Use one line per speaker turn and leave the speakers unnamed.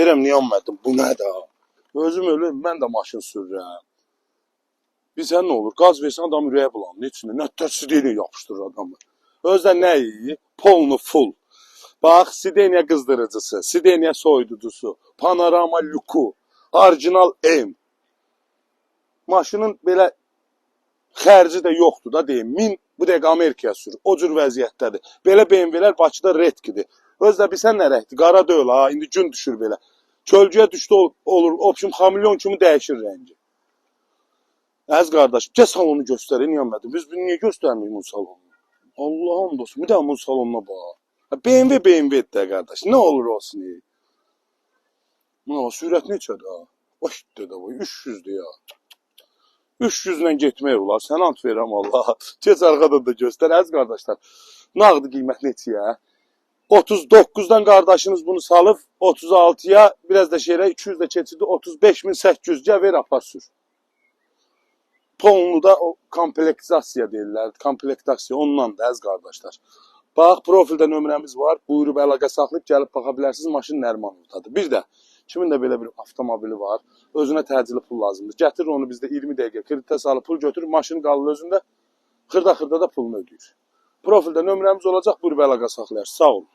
Deyirəm, niyə almadım? Bu nədir? Özüm ölüm, mən də maşın sürürəm. Bizə nə olur? Qaz versən adam ürəyə bulanır. Neçinə? Nə sideniya yapışdırır adamı. Özdə nə iyi? Polnu full. Bax, sideniya qızdırıcısı, sideniya soyuducusu, panorama lüku, orijinal M. Maşının belə xərci də yoxdur da deyim. 1000 bu dəqiqə Amerikaya sürür. O cür vəziyyətdədir. Belə BMW-lər Bakıda redkidir. Özdə bilsən nə rəhdir? Qara deyil ha, indi gün düşür belə. Kölgəyə düşdü olur, opşum xamilyon kimi dəyişir rəngi. Əziz qardaşım, gəl salonu göstər, niyə olmadı? Biz niyə göstərməyik bu salonu? Allah'ım dostum, bir də bu salonuna bax. BMW də qardaş, nə olur olsun. Sürət neçədir ha? Baş dedə bu, 300'dür ya. 300'lə getmək olar, sən ant verirəm Allah. Keç arxadan da göstər, əziz qardaşlar. Nağdı qiymət neçəyə? 39'dan qardaşınız bunu salıb, 36'ya biraz da şeylə 200 də keçirdi, 35.800'cə ver apar sür. Polnu da o komplektasiya deyirlər, komplektasiya ondan da əziz qardaşlar. Bax, profildə nömrəmiz var, buyurub əlaqə saxlayıb gəlib baxa bilərsiniz, maşın Nərman ortadır. Bir də, kimin də belə bir avtomobili var, özünə təcili pul lazımdır. Gətirir onu bizdə 20 dəqiqə kreditə salıb pul götürür, maşın qalır özündə, xırda da pulunu ödəyir. Profildə nömrəmiz olacaq, buyurub əlaqə saxlayar. Sağ olun.